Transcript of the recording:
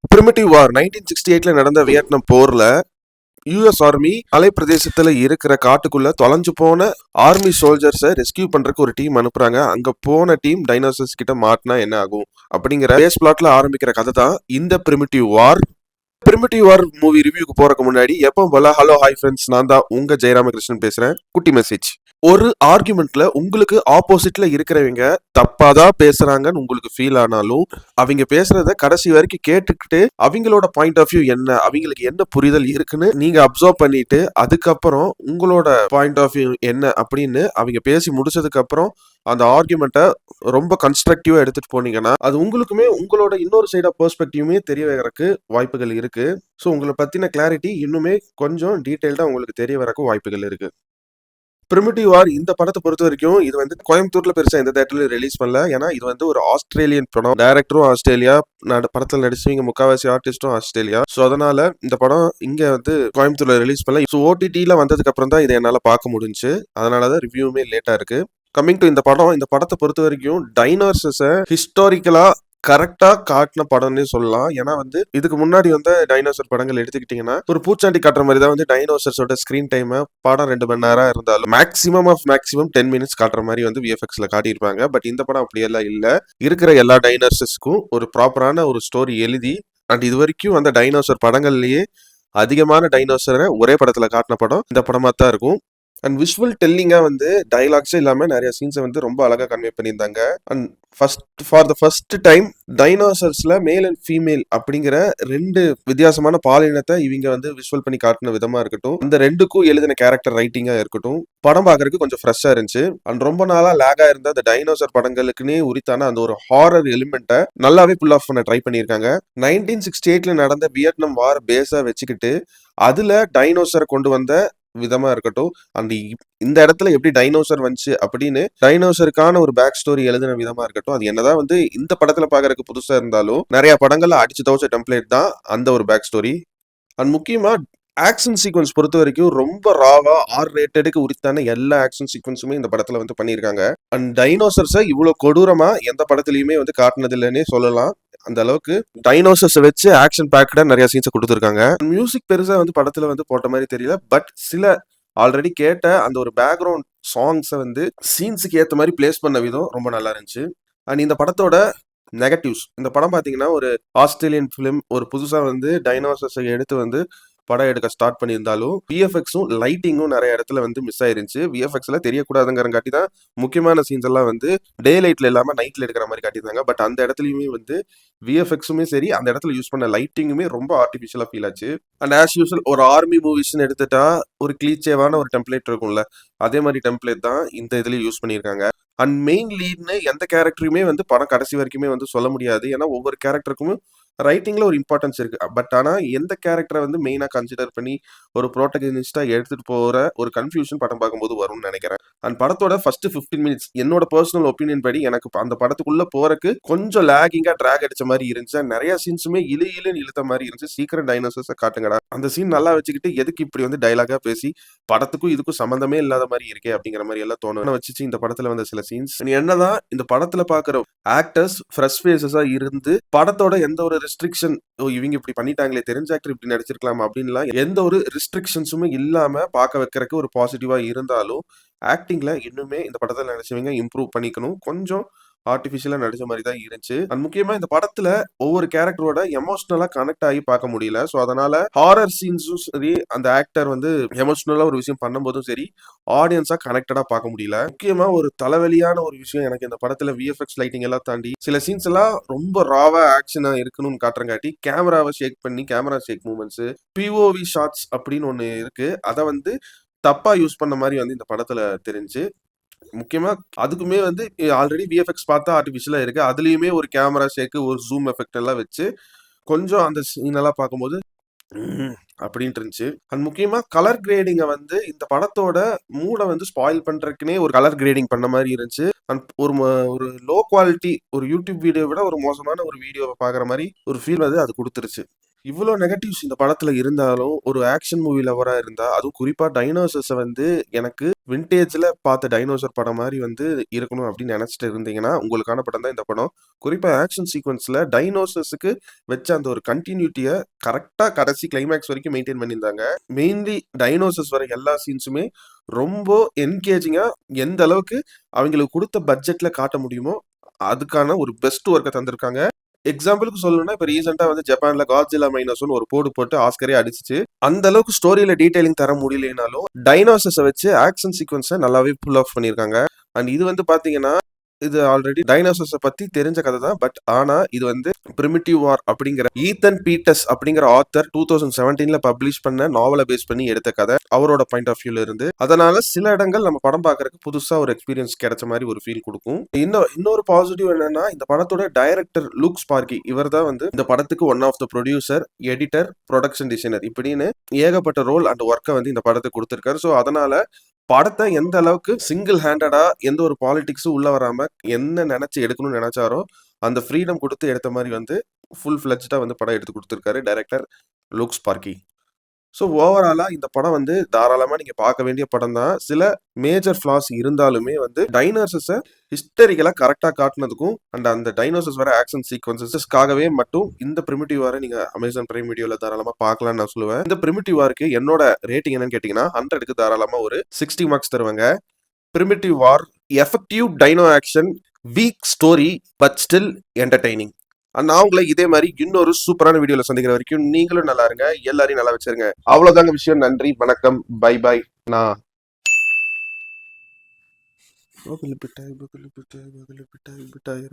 Primitive வார் 1968ல நடந்த Vietnam போர்ல US army மலை பிரதேசத்துல இருக்கிற காட்டுக்குள்ள தொலைஞ்சு போன ஆர்மி சோல்ஜர்ஸை ரெஸ்கியூ பண்றதுக்கு ஒரு டீம் அனுப்புறாங்க. அங்க போன டீம் டைனோசர்ஸ் கிட்ட மாட்டினா என்ன ஆகும் அப்படிங்கிற பேஸ் பிளாட்ல ஆரம்பிக்கிற கதை தான் இந்த பிரிமிட்டிவ் வார். பிரிமிட்டிவ் வார் மூவி ரிவ்யூக்கு போறதுக்கு முன்னாடி எப்பவும் போல ஹலோ ஹாய் ஃப்ரெண்ட்ஸ், நான் தான் உங்க ஜெயராமகிருஷ்ணன் பேசுறேன். குட்டி மெசேஜ். ஒரு ஆர்குமெண்ட்ல உங்களுக்கு ஆப்போசிட்ல இருக்கிறவங்க தப்பாதான் பேசுறாங்கன்னு உங்களுக்கு ஃபீல் ஆனாலும் அவங்க பேசுறத கடைசி வரைக்கும் கேட்டுக்கிட்டு அவங்களோட பாயிண்ட் ஆஃப் வியூ என்ன, அவங்களுக்கு என்ன புரிதல் இருக்குன்னு நீங்க அப்சர்வ் பண்ணிட்டு அதுக்கப்புறம் உங்களோட பாயிண்ட் ஆஃப் வியூ என்ன அப்படின்னு அவங்க பேசி முடிச்சதுக்கு அப்புறம் அந்த ஆர்குமெண்ட்டை ரொம்ப கன்ஸ்ட்ரக்டிவா எடுத்துட்டு போனீங்கன்னா அது உங்களுக்குமே உங்களோட இன்னொரு சைட் ஆஃப் பெர்ஸ்பெக்டிவுமே தெரிய வரக்கு வாய்ப்புகள் இருக்கு. ஸோ உங்களை பத்தின கிளாரிட்டி இன்னுமே கொஞ்சம் டீட்டெயில்டா உங்களுக்கு தெரிய வரக்கு வாய்ப்புகள் இருக்கு. பிரிமிட்டிவ் வார் இந்த படத்தை பொறுத்த வரைக்கும் இது வந்து கோயம்புத்தூர்ல பெருசா எந்த தேட்டர்லயும் ரிலீஸ் பண்ணல. ஏன்னா இது வந்து ஒரு ஆஸ்திரேலியன் படம், டைரக்டரும் ஆஸ்திரேலியா, படத்தில் நடிச்சவங்க முக்காவாசி ஆர்டிஸ்டும் ஆஸ்திரேலியா. ஸோ அதனால இந்த படம் இங்க வந்து கோயம்புத்தூர்ல ரிலீஸ் பண்ணல. ஸோ ஓடிடில வந்ததுக்கு அப்புறம் தான் இதை என்னால பார்க்க முடிஞ்சு. அதனாலதான் ரிவ்யூமே லேட்டா இருக்கு. கம்மிங் டு இந்த படம், இந்த படத்தை பொறுத்த வரைக்கும் டைனோசர்ஸை ஹிஸ்டாரிக்கலா கரெக்டா காட்டின படம்னே சொல்லலாம். ஏன்னா வந்து இதுக்கு முன்னாடி வந்து டைனோசர் படங்கள் எடுத்துக்கிட்டீங்கன்னா ஒரு பூச்சாண்டி காட்டுற மாதிரி தான் வந்து டைனோசர்ஸோட ஸ்கிரீன் டைம் படம் 2 மணி நேரம் இருந்தாலும் மேக்ஸிமம் 10 மினிட்ஸ் காட்டுற மாதிரி வந்து விஎஃப்எக்ஸ்ல காட்டியிருப்பாங்க. பட் இந்த படம் அப்படியெல்லாம் இல்ல. இருக்கிற எல்லா டைனோசர்ஸ்க்கும் ஒரு ப்ராப்பரான ஒரு ஸ்டோரி எழுதி அண்ட் இது வரைக்கும் அந்த டைனோசர் படங்கள்லயே அதிகமான டைனோசரை ஒரே படத்துல காட்டின படம் இந்த படமா தான் இருக்கும். அண்ட் விஷுவல் டெல்லிங்கா வந்து டைலாக்ஸே இல்லாம நிறைய சீன்ஸை வந்து ரொம்ப அழகா கன்வே பண்ணியிருந்தாங்க. And first time டைனோசர்ஸ்ல male and female அப்படிங்கிற 2 வித்தியாசமான பாலினத்தை இவங்க வந்து விஷுவல் பண்ணி காட்டின விதமா இருக்கட்டும், அந்த 2க்கும் எழுதின கேரக்டர் ரைட்டிங்கா இருக்கட்டும், படம் பார்க்கறதுக்கு கொஞ்சம் ஃப்ரெஷ்ஷா இருந்துச்சு. அண்ட் ரொம்ப நாளா லேகா இருந்த அந்த டைனோசர் படங்களுக்குன்னே உரித்தான அந்த ஒரு ஹாரர் எலிமெண்ட்டை நல்லாவே புல் ஆஃப் பண்ண ட்ரை பண்ணியிருக்காங்க. 1968ல நடந்த வியட்நாம் வார் பேஸா வச்சுக்கிட்டு அதுல டைனோசரை கொண்டு வந்த விதமா இருக்கட்டும், அந்த இந்த இடத்துல எப்படி டைனோசர் வந்துச்சு அப்படின்னு டைனோசருக்கான ஒரு பேக் ஸ்டோரி எழுதின விதமா இருக்கட்டும், அது என்னதான் வந்து இந்த படத்துல பாக்குறதுக்கு புதுசா இருந்தாலும் நிறைய படங்கள்ல அடிச்சு தவச்ச டெம்ப்ளேட் தான் அந்த ஒரு பேக் ஸ்டோரி. அண்ட் முக்கியமா ஆக்ஷன் சீக்வன்ஸ் பொறுத்த வரைக்கும் ரொம்ப ராவா R-ரேட்டடுக்கு உரித்தான எல்லா ஆக்ஷன் சீக்வன்ஸுமே இந்த படத்துல வந்து பண்ணியிருக்காங்க. அண்ட் டைனோசர்ஸை இவ்வளவு கொடூரமா எந்த படத்துலயுமே வந்து காட்டினது இல்லைன்னே சொல்லலாம். அந்த அளவுக்கு டைனோசர்ஸ் வச்சு ஆக்ஷன் பேக்கடா நிறைய சீன்ஸ் கொடுத்துருக்காங்க. மியூசிக் பெருசா வந்து படத்துல வந்து போட்ட மாதிரி தெரியல. பட் சில ஆல்ரெடி கேட்ட அந்த ஒரு பேக்ரவுண்ட் சாங்ஸை வந்து சீன்ஸுக்கு ஏற்ற மாதிரி பிளேஸ் பண்ண விதம் ரொம்ப நல்லா இருந்துச்சு. அண்ட் இந்த படத்தோட நெகட்டிவ்ஸ், இந்த படம் பார்த்தீங்கன்னா ஒரு ஆஸ்திரேலியன் ஃபிலிம் ஒரு புதுசா வந்து டைனோசர்ஸை எடுத்து வந்து படம் எடுக்க ஸ்டார்ட் பண்ணியிருந்தாலும் விஎஃப்எக்ஸும் லைட்டிங்கும் நிறைய இடத்துல வந்து மிஸ் ஆயிருந்துச்சு. விஎஃப்எக்ஸ்ல தெரியக்கூடாதுங்கிறங்காட்டி தான் முக்கியமான சீன்ஸ் எல்லாம் வந்து டே லைட்ல இல்லாம நைட்ல எடுக்கிற மாதிரி காட்டியிருந்தாங்க. பட் அந்த இடத்துலயுமே வந்து விஎஃப்எக்ஸுமே சரி, அந்த இடத்துல யூஸ் பண்ண லைட்டிங்குமே ரொம்ப ஆர்டிஃபிஷியலா ஃபீல் ஆச்சு. அண்ட் ஆஸ் யூஸ்வல் ஒரு ஆர்மி மூவிஸ்ன்னு எடுத்துட்டா ஒரு கிளீச்சேவான ஒரு டெம்ப்ளேட் இருக்கும்ல, அதே மாதிரி டெம்ப்ளேட் தான் இந்த இதுல யூஸ் பண்ணியிருக்காங்க. அண்ட் மெயின் லீட்னு எந்த கேரக்டருமே வந்து படம் கடைசி வரைக்குமே வந்து சொல்ல முடியாது. ஏன்னா ஒவ்வொரு கேரக்டருக்குமே ரைட்டிங்ல ஒரு இம்பார்ட்டன்ஸ் இருக்கு. பட் ஆனா எந்த கேரக்டரை வந்து மெயினா கன்சிடர் பண்ணி ஒரு ப்ரோட்டகனிஸ்டா எடுத்துட்டு போற ஒரு கன்ஃபியூஷன் படம் பார்க்கும்போது வரும்னு நினைக்கிறேன். அண்ட் படத்தோட ஃபர்ஸ்ட் 15 மினிட்ஸ் என்னோட பர்சனல் ஒப்பீனியன் படி எனக்கு அந்த படத்துக்குள்ள போறக்கு கொஞ்சம் லேகிங்கா டிராக் அடிச்ச மாதிரி இருந்துச்சு. நிறைய சீன்ஸுமே இழுன்னு இழுத்த மாதிரி இருந்துச்சு. சீக்கிரம் டைனோசர்ஸை காட்டுங்கடா, அந்த சீன் நல்லா வச்சுக்கிட்டு எதுக்கு இப்படி வந்து டைலாகா பேசி படத்துக்கும் இதுக்கும் சம்பந்தமே இல்லாத மாதிரி இருக்கே அப்படிங்கிற மாதிரி எல்லாம் தோணும் வச்சுச்சு இந்த படத்துல வந்த சில சீன்ஸ். என்னதான் இந்த படத்துல பாக்குற ஆக்டர்ஸ் ஃப்ரெஷ் ஃபேஸஸா இருந்து படத்தோட எந்த ஒரு ரெஸ்ட்ரிக்ஷன் இவங்க இப்படி பண்ணிட்டாங்களே, தெரிஞ்ச ஆக்டர் இப்படி நடிச்சிருக்கலாம் அப்படின்லாம் எந்த ஒரு ரெஸ்ட்ரிக்ஷன்ஸுமே இல்லாம பார்க்க வைக்கிறதுக்கு ஒரு பாசிட்டிவா இருந்தாலும் ஆக்டிங்ல இன்னுமே இந்த படத்துல நடிச்சவங்க இம்ப்ரூவ் பண்ணிக்கணும். கொஞ்சம் ஆர்டிபிஷியலா நடிச்ச மாதிரி தான் இருந்துச்சு. அண்ட் முக்கியமா இந்த படத்துல ஒவ்வொரு கேரக்டரோட எமோஷனலா கனெக்ட் ஆகி பார்க்க முடியல. ஸோ அதனால ஹாரர் சீன்ஸும் சரி, அந்த ஆக்டர் வந்து எமோஷனலா ஒரு விஷயம் பண்ணும்போதும் சரி, ஆடியன்ஸா கனெக்டடா பார்க்க முடியல. முக்கியமா ஒரு தலைவலியான ஒரு விஷயம் எனக்கு இந்த படத்துல விஎஃப்எக்ஸ் லைட்டிங் எல்லாம் தாண்டி சில சீன்ஸ் எல்லாம் ரொம்ப ராவா ஆக்ஷனா இருக்கணும்னு காட்டுறங்காட்டி கேமராவை ஷேக் பண்ணி camera shake movements, POV shots அப்படின்னு ஒன்னு இருக்கு, அதை வந்து தப்பா யூஸ் பண்ண மாதிரி வந்து இந்த படத்துல தெரிஞ்சு. முக்கியமா அதுக்குமே வந்து ஆல்ரெடி விஎஃப்எக்ஸ் பார்த்தா ஆர்டிபிஷியலா இருக்கு, அதுலயுமே ஒரு கேமரா ஷேக்கு ஒரு ஜூம் எஃபெக்ட் எல்லாம் வச்சு கொஞ்சம் அந்த சீன் எல்லாம் பார்க்கும்போது அப்படின்ட்டு இருந்துச்சு. அண்ட் முக்கியமா கலர் கிரேடிங்கை வந்து இந்த படத்தோட மூட வந்து ஸ்பாயில் பண்றதுக்குனே ஒரு கலர் கிரேடிங் பண்ண மாதிரி இருந்துச்சு. அண்ட் ஒரு லோ குவாலிட்டி ஒரு யூடியூப் வீடியோ விட ஒரு மோசமான ஒரு வீடியோவை பாக்குற மாதிரி ஒரு ஃபீல் வந்து அது கொடுத்துருச்சு. இவ்வளோ நெகட்டிவ்ஸ் இந்த படத்துல இருந்தாலும், ஒரு ஆக்ஷன் மூவி லவ்வரா இருந்தா, அதுவும் குறிப்பா டைனோசர்ஸ வந்து எனக்கு வின்டேஜ்ல பார்த்த டைனோசர் படம் மாரி வந்து இருக்கணும் அப்படின்னு நெனச்சுட்டு இருந்தீங்கன்னா, உங்களுக்கான படம் தான் இந்த படம். குறிப்பா ஆக்ஷன் சீக்வென்ஸ்ல டைனோசர்ஸுக்கு வச்ச அந்த ஒரு கன்டினியூட்டிய கரெக்ட்டா கடைசி கிளைமாக்ஸ் வரைக்கும் மெயின்டெயின் பண்ணியிருந்தாங்க. மெயின்லி டைனோசர்ஸ் வர எல்லா சீன்ஸுமே ரொம்ப என்கேஜிங்கா எந்த அளவுக்கு அவங்களுக்கு குடுத்த பட்ஜெட்ல காட்ட முடியுமோ, அதுக்கான ஒரு பெஸ்ட் ஒர்க்க தந்திருக்காங்க. எக்ஸாம்பிளுக்கு சொல்லணும்னா, இப்ப ரீசென்ட்டா வந்து ஜப்பான்ல காட்ஜில்லா மைனஸ்ன்னு ஒரு போடு போட்டு ஆஸ்கரே அடிச்சுச்சு. அந்த அளவுக்கு ஸ்டோரியில டீட்டெயிலிங் தர முடியலைனாலும், டைனோசர்ஸ வச்சு ஆக்ஷன் சீக்வென்ஸ நல்லாவே புல் ஆஃப் பண்ணியிருக்காங்க. அண்ட் இது வந்து பார்த்தீங்கன்னா, இது ஆல்ரெடி டைனோசர்ஸ பத்தி தெரிஞ்ச கதை தான். பட் ஆனா, இது வந்து பிரிமிட்டிவ் வார் அப்படிங்கிற ஈத்தன் பீட்டஸ் அப்படிங்கிற ஆத்தர் 2017ல பப்ளிஷ் பண்ண நாவல பேஸ் பண்ணி எடுத்த கதை. அவரோட பாயிண்ட் ஆஃப் வியூல இருந்து. அதனால சில இடங்கள் நம்ம படம் பார்க்கறதுக்கு புதுசா ஒரு எக்ஸ்பீரியன்ஸ் கிடைச்ச மாரி ஒரு ஃபீல் குடுக்கும். இன்னொரு பாசிட்டிவ் என்னன்னா, இந்த படத்தோட டைரக்டர் லூக் ஸ்பார்கி. இவர் தான் வந்து இந்த படத்துக்கு one of the producer, editor, production designer இப்படின்னு ஏகப்பட்ட ரோல் அண்ட் ஒர்க்க வந்து இந்த படத்துக்கு குடுத்திருக்காரு. ஸோ அதனால படத்த எந்த அளவுக்கு சிங்கிள் ஹேண்டடா எந்த ஒரு பாலிடிக்ஸும் உள்ள வராம என்ன நெனச்சு எடுக்கணும்னு நெனச்சாரோ, அந்த ஃப்ரீடம் குடுத்து எடுத்த மாரி வந்து ஃபுல் ஃபிளெட்ஜ்டா வந்து படம் எடுத்து குடுத்திருக்காரு டைரக்டர் லூக் ஸ்பார்கி. ஸோ ஓவராலா இந்த படம் வந்து தாராளமா நீங்க பார்க்க வேண்டிய படம் தான். சில மேஜர் ஃப்ளாஸ் இருந்தாலுமே வந்து டைனோசர்ஸ ஹிஸ்டாரிக்கலா கரெக்ட்டா காட்டுனதுக்கும், அண்ட் அந்த டைனோசர்ஸ் வர ஆக்ஷன் சீக்வென்சஸ்க்காகவே மட்டும் இந்த பிரிமிட்டிவ் வார நீங்க அமேசான் பிரைம் வீடியோல தாராளமா பார்க்கலாம்னு நான் சொல்லுவேன். இந்த பிரிமிட்டிவ் வாருக்கு என்னோட ரேட்டிங் என்னன்னு கேட்டீங்கன்னா, 100க்கு தாராளமா ஒரு 60 மார்க்ஸ் தருவேங்க. Primitive war, effective dino action, weak story but still entertaining. நான் உங்களை இதே மாதிரி இன்னொரு சூப்பரான வீடியோல சந்திக்கிற வரைக்கும் நீங்களும் நல்லா இருங்க, எல்லாரையும் நல்லா வச்சிருங்க. அவ்வளவுதாங்க விஷயம். நன்றி, வணக்கம், பை பை. நான் பகல் பிட்டாய் பகல் பிட்டாய் பகல் பிட்டாய் பிட்டாய்